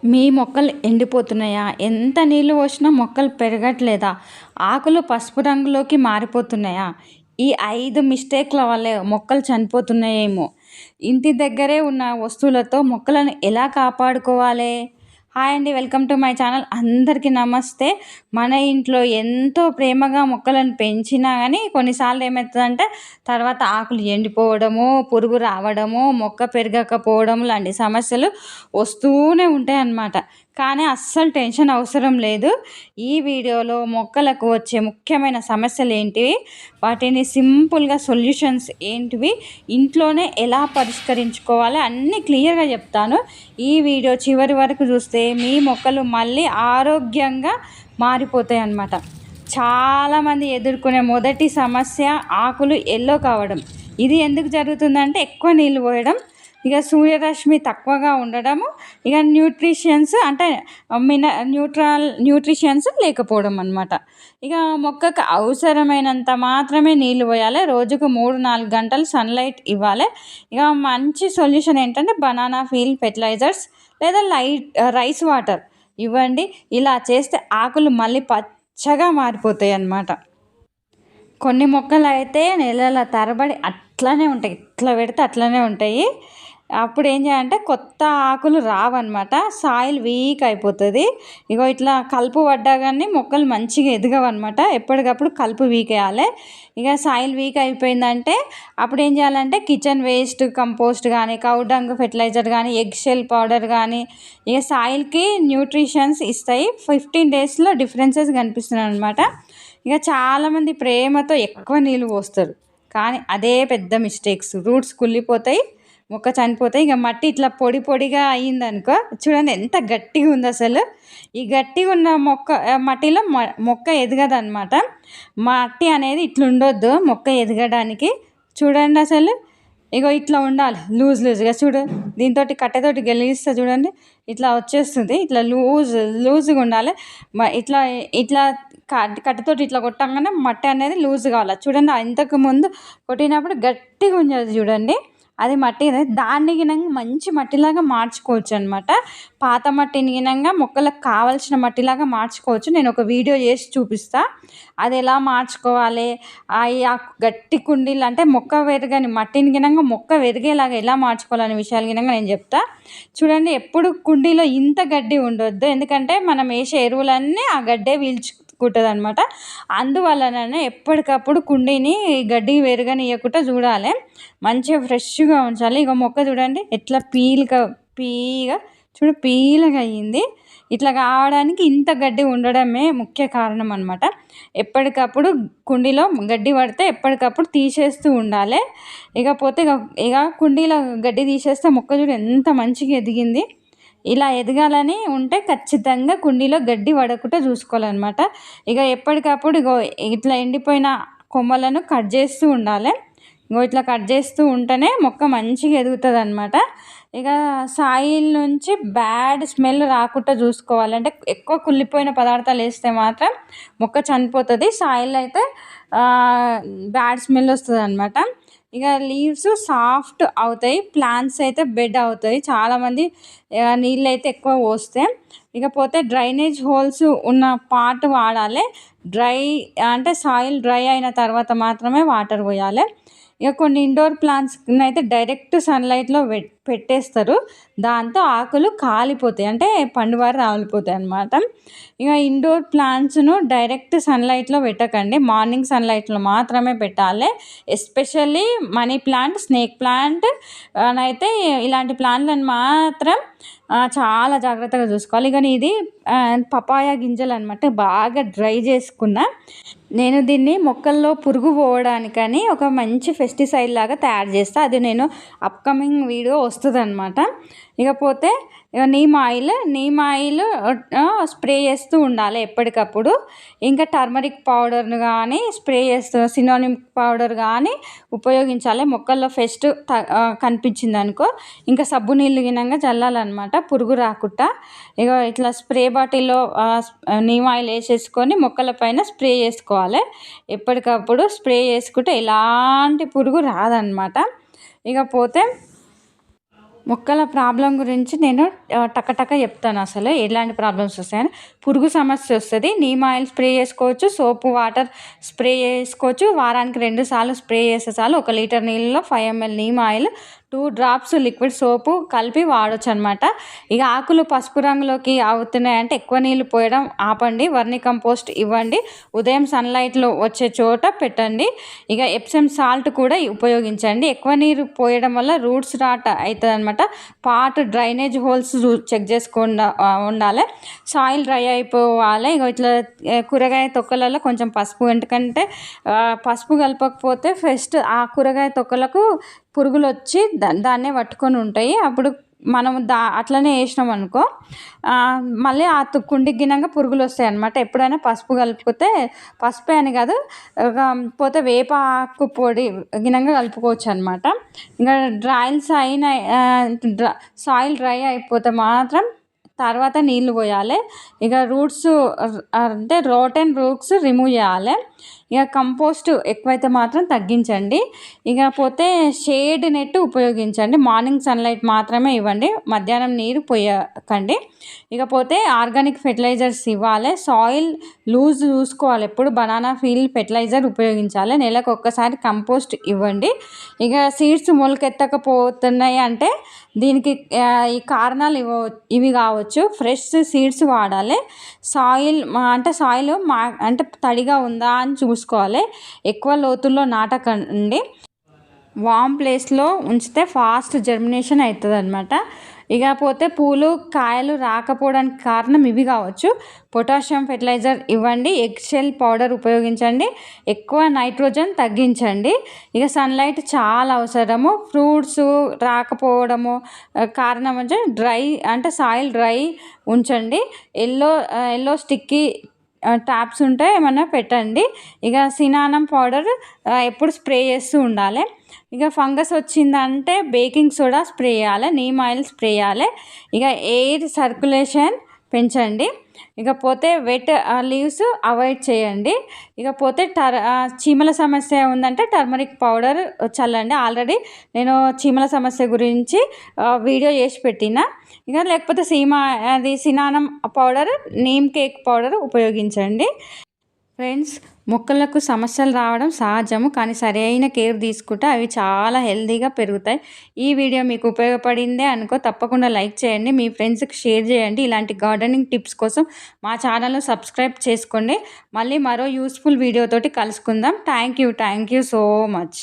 మీ మొక్కలు ఎండిపోతున్నాయా? ఎంత నీళ్ళు పోసినా మొక్కలు పెరగట్లేదా? ఆకులు పసుపు రంగులోకి మారిపోతున్నాయా? ఈ 5 మిస్టేక్‌ల వల్లే మొక్కలు చనిపోతున్నాయేమో! ఇంటి దగ్గరే ఉన్న వస్తువులతో మొక్కలను ఎలా కాపాడుకోవాలే? హాయ్ అండి. Welcome to my channel. అందరికీ నమస్తే. మన ఇంట్లో ఎంతో ప్రేమగా మొక్కలను పెంచినా గానీ కొన్నిసార్లు ఏమైతదంటే తర్వాత ఆకులు ఎండిపోవడము, పురుగు రావడము, మొక్క పెరగకపోవడం లాంటి సమస్యలు వస్తూనే ఉంటాయన్నమాట. కానీ అస్సలు టెన్షన్ అవసరం లేదు. ఈ వీడియోలో మొక్కలకు వచ్చే ముఖ్యమైన సమస్యలేంటివి, వాటిని సింపుల్‌గా సొల్యూషన్స్ ఏంటివి, ఇంట్లోనే ఎలా పరిష్కరించుకోవాలో అన్నీ క్లియర్‌గా చెప్తాను. ఈ వీడియో చివరి వరకు చూస్తే మీ మొక్కలు మళ్ళీ ఆరోగ్యంగా మారిపోతాయన్నమాట. చాలామంది ఎదుర్కొనే మొదటి సమస్య ఆకులు యెల్లో కావడం. ఇది ఎందుకు జరుగుతుందంటే ఎక్కువ నీళ్ళు పోయడం, ఇక సూర్యరశ్మి తక్కువగా ఉండడము, ఇక న్యూట్రిషన్స్ లేకపోవడం అన్నమాట. ఇక మొక్కకు అవసరమైనంత మాత్రమే నీళ్ళు పోయాలి. రోజుకు 3-4 గంటలు సన్లైట్ ఇవ్వాలి. ఇక మంచి సొల్యూషన్ ఏంటంటే బనానా ఫీల్ ఫెర్టిలైజర్స్ లేదా రైస్ వాటర్ ఇవ్వండి. ఇలా చేస్తే ఆకులు మళ్ళీ పచ్చగా మారిపోతాయి అన్నమాట. కొన్ని మొక్కలు అయితే నెలల తరబడి అట్లనే ఉంటాయి, ఇట్లా పెడితే అట్లనే ఉంటాయి. అప్పుడు ఏం చేయాలంటే కొత్త ఆకులు రావన్నమాట. సాయిల్ వీక్ అయిపోతుంది. ఇగో ఇట్లా కలుపు పడ్డా కానీ మొక్కలు మంచిగా ఎదగవన్నమాట. ఎప్పటికప్పుడు కలుపు వీకేయాలి. ఇక సాయిల్ వీక్ అయిపోయిందంటే అప్పుడు ఏం చేయాలంటే కిచెన్ వేస్ట్ కంపోస్ట్ కానీ, కౌ డంగ్ ఫెర్టిలైజర్ కానీ, ఎగ్ షెల్ పౌడర్ కానీ ఇక సాయిల్కి న్యూట్రిషన్స్ ఇస్తాయి. 15 డేస్లో డిఫరెన్సెస్ కనిపిస్తున్నాయి అనమాట. ఇక చాలామంది ప్రేమతో ఎక్కువ నీళ్ళు పోస్తారు, కానీ అదే పెద్ద మిస్టేక్స్. రూట్స్ కుళ్ళిపోతాయి, మొక్క చనిపోతాయి. ఇక మట్టి ఇట్లా పొడి పొడిగా అయ్యిందనుకో, చూడండి ఎంత గట్టిగా ఉంది అసలు. ఈ గట్టిగా ఉన్న మట్టిలో మొక్క ఎదగదన్నమాట. మట్టి అనేది ఇట్లా ఉండొద్దు మొక్క ఎదగడానికి. చూడండి అసలు ఇగో ఇట్లా ఉండాలి, లూజ్గా. చూడు, దీంతో కట్టెతోటి గెలిగిస్తే చూడండి ఇట్లా వచ్చేస్తుంది. ఇట్లా లూజ్గా ఉండాలి. ఇట్లా ఇట్లా కట్టెతోటి ఇట్లా కొట్టంగానే మట్టి అనేది లూజ్ కావాలి. చూడండి, ఇంతకు ముందు కొట్టినప్పుడు గట్టిగా ఉండేది చూడండి, అది మట్టి. దాన్ని గినంగా మంచి మట్టిలాగా మార్చుకోవచ్చు అనమాట. పాత మట్టిని గినంగా మొక్కలకు కావాల్సిన మట్టిలాగా మార్చుకోవచ్చు. నేను ఒక వీడియో చేసి చూపిస్తా, అది ఎలా మార్చుకోవాలి. ఆ గట్టి కుండీలు అంటే మొక్క పెరగని మట్టిని గినంగా మొక్క పెరిగేలాగా ఎలా మార్చుకోవాలనే విషయాలు గినంగా నేను చెప్తా. చూడండి, ఎప్పుడు కుండీలో ఇంత గడ్డి ఉండొద్దు, ఎందుకంటే మనం వేసే ఎరువులన్నీ ఆ గడ్డే పీల్చుకుంటుంది అనమాట. అందువలననే ఎప్పటికప్పుడు కుండీని గడ్డి పెరగనీయకుండా చూడాలి, మంచిగా ఫ్రెష్గా ఉంచాలి. ఇక మొక్క చూడండి ఎట్లా పీలగా అయ్యింది. ఇట్లా కావడానికి ఇంత గడ్డి ఉండడమే ముఖ్య కారణం అనమాట. ఎప్పటికప్పుడు కుండీలో గడ్డి పడితే ఎప్పటికప్పుడు తీసేస్తూ ఉండాలి. ఇకపోతే ఇక కుండీలో గడ్డి తీసేస్తే మొక్క చూడు ఎంత మంచిగా ఎదిగింది. ఇలా ఎదగాలని ఉంటే ఖచ్చితంగా కుండీలో గడ్డి పడకుండా చూసుకోవాలన్నమాట. ఇక ఎప్పటికప్పుడు ఇట్లా ఎండిపోయిన కొమ్మలను కట్ చేస్తూ ఉండాలి. ఇట్లా కట్ చేస్తూ ఉంటేనే మొక్క మంచిగా ఎదుగుతుంది అనమాట. ఇక సాయిల్ నుంచి బ్యాడ్ స్మెల్ రాకుండా చూసుకోవాలి. అంటే ఎక్కువ కుళ్ళిపోయిన పదార్థాలు వేస్తే మాత్రం మొక్క చనిపోతుంది. సాయిల్ అయితే బ్యాడ్ స్మెల్ వస్తుంది అనమాట. ఇక లీవ్స్ సాఫ్ట్ అవుతాయి, ప్లాంట్స్ అయితే బెడ్ అవుతాయి. చాలామంది నీళ్ళు అయితే ఎక్కువ పోస్తే. ఇకపోతే డ్రైనేజ్ హోల్స్ ఉన్న పార్ట్ వాడాలి. అంటే సాయిల్ డ్రై అయిన తర్వాత మాత్రమే వాటర్ పోయాలి. ఇక కొన్ని ఇండోర్ ప్లాంట్స్ని అయితే డైరెక్ట్ సన్లైట్లో పెట్టేస్తారు, దాంతో ఆకులు కాలిపోతాయి, అంటే పండువారు రాలిపోతాయి అన్నమాట. ఇక ఇండోర్ ప్లాంట్స్ను డైరెక్ట్ సన్లైట్లో పెట్టకండి, మార్నింగ్ సన్లైట్లో మాత్రమే పెట్టాలి. Especially money plant, snake plant అయితే ఇలాంటి ప్లాంట్లను మాత్రం చాలా జాగ్రత్తగా చూసుకోవాలి. కానీ ఇది పపాయ గింజలు అనమాట, బాగా డ్రై చేసుకున్న. నేను దీన్ని మొక్కల్లో పురుగు పోవడానికని ఒక మంచి పెస్టిసైడ్ లాగా తయారు చేస్తాను. అది నేను అప్కమింగ్ వీడియో వస్తుంది అనమాట. ఇకపోతే నీమ్ ఆయిల్ స్ప్రే చేస్తూ ఉండాలి ఎప్పటికప్పుడు. ఇంకా టర్మరిక్ పౌడర్ను కానీ స్ప్రే చేస్తూ, సినోనిమ్ పౌడర్ కానీ ఉపయోగించాలి. మొక్కల్లో ఫెస్ట్ కనిపించింది అనుకో, ఇంకా సబ్బు నీళ్ళు గినంగా చల్లాలన్నమాట పురుగు రాకుండా. ఇక ఇట్లా స్ప్రే బాటిల్లో నీమ్ ఆయిల్ వేసేసుకొని మొక్కల పైన స్ప్రే చేసుకోవాలి. ఎప్పటికప్పుడు స్ప్రే చేసుకుంటే ఎలాంటి పురుగు రాదన్నమాట. ఇకపోతే మొక్కల ప్రాబ్లం గురించి నేను టక చెప్తాను. అసలు ఎలాంటి ప్రాబ్లమ్స్ వస్తాయని. పురుగు సమస్య వస్తుంది. నీమ్ ఆయిల్ స్ప్రే చేసుకోవచ్చు, సోపు వాటర్ స్ప్రే చేసుకోవచ్చు. వారానికి 2 సార్లు స్ప్రే చేస్తే చాలు. 1 లీటర్ నీళ్ళలో 5 ml neem oil, 2 drops liquid soap కలిపి వాడొచ్చు అనమాట. ఇక ఆకులు పసుపు రంగులోకి అవుతున్నాయంటే ఎక్కువ నీళ్ళు పోయడం ఆపండి. వర్మి కంపోస్ట్ ఇవ్వండి. ఉదయం సన్లైట్లో వచ్చే చోట పెట్టండి. ఇక ఎప్సమ్ సాల్ట్ కూడా ఉపయోగించండి. ఎక్కువ నీరు పోయడం వల్ల రూట్స్ రాట్ అవుతుంది అనమాట. పాట్ డ్రైనేజ్ హోల్స్ చెక్ చేసుకోండి ఉండాలి. సాయిల్ డ్రై అయిపోవాలి. ఇక ఇట్లా కూరగాయ తొక్కలలో కొంచెం పసుపు, ఎందుకంటే పసుపు కలపకపోతే ఫస్ట్ ఆ కూరగాయ తొక్కలకు పురుగులు వచ్చి దాన్నే పట్టుకొని ఉంటాయి. అప్పుడు మనం అట్లనే వేసినాం అనుకో, మళ్ళీ ఆ కుండికి గినంగా పురుగులు వస్తాయి అన్నమాట. ఎప్పుడైనా పసుపు కలిపితే, పసుపే అని కాదు, పోతే వేప ఆకు పొడి గినంగా కలుపుకోవచ్చు అనమాట. ఇంకా డ్రైల్స్ అయిన సాయిల్ డ్రై అయిపోతే మాత్రం తర్వాత నీళ్ళు పోయాలి. ఇక రూట్స్ అంటే రోటన్ రూట్స్ రిమూవ్ చేయాలి. ఇక కంపోస్ట్ ఎక్కువైతే మాత్రం తగ్గించండి. ఇకపోతే షేడ్ నెట్ ఉపయోగించండి. మార్నింగ్ సన్లైట్ మాత్రమే ఇవ్వండి, మధ్యాహ్నం నీరు పోయకండి. ఇకపోతే ఆర్గానిక్ ఫెర్టిలైజర్స్ ఇవ్వాలి. సాయిల్ లూజ్ చూసుకోవాలి. ఎప్పుడు బనానా ఫీల్ ఫెర్టిలైజర్ ఉపయోగించాలి. నెలకు ఒక్కసారి కంపోస్ట్ ఇవ్వండి. ఇక సీడ్స్ మొలకెత్తకపోతున్నాయి అంటే దీనికి ఈ కారణాలు ఇవి కావచ్చు. ఫ్రెష్ సీడ్స్ వాడాలి. సాయిల్ అంటే తడిగా ఉందా అని చూసుకోవాలి. ఎక్కువ లోతుల్లో నాటకండి. వామ్ ప్లేస్లో ఉంచితే ఫాస్ట్ జర్మినేషన్ అవుతుంది అనమాట. ఇకపోతే పూలు కాయలు రాకపోవడానికి కారణం ఇవి కావచ్చు. పొటాషియం ఫెర్టిలైజర్ ఇవ్వండి. ఎగ్షెల్ పౌడర్ ఉపయోగించండి. ఎక్కువ నైట్రోజన్ తగ్గించండి. ఇక సన్లైట్ చాలా అవసరము. ఫ్రూట్స్ రాకపోవడము కారణం అంటే సాయిల్ డ్రై ఉంచండి. ఎల్లో స్టిక్కీ ట్యాప్స్ ఉంటే ఏమన్నా పెట్టండి. ఇక సినానం పౌడర్ ఎప్పుడు స్ప్రే చేస్తూ ఉండాలి. ఇక ఫంగస్ వచ్చిందంటే బేకింగ్ సోడా స్ప్రే చేయాలి. నీమ్ ఆయిల్ స్ప్రే చేయాలి. ఇక ఎయిర్ సర్క్యులేషన్ పెంచండి. ఇకపోతే వెట్ లీవ్స్ అవాయిడ్ చేయండి. ఇకపోతే చీమల సమస్య ఉందంటే టర్మరిక్ పౌడర్ చల్లండి. ఆల్రెడీ నేను చీమల సమస్య గురించి వీడియో చేసి పెట్టిన. లేకపోతే సినానం పౌడర్, నీమ్ కేక్ పౌడర్ ఉపయోగించండి. ఫ్రెండ్స్, మొక్కలకు సమస్యలు రావడం సహజము, కానీ సరైన కేర్ తీసుకుంటే అవి చాలా హెల్తీగా పెరుగుతాయి. ఈ వీడియో మీకు ఉపయోగపడిందే అనుకో, తప్పకుండా లైక్ చేయండి, మీ ఫ్రెండ్స్కి షేర్ చేయండి. ఇలాంటి గార్డెనింగ్ టిప్స్ కోసం మా ఛానల్ను సబ్స్క్రైబ్ చేసుకోండి. మళ్ళీ మరో యూస్ఫుల్ వీడియోతోటి కలుసుకుందాం. Thank you so much.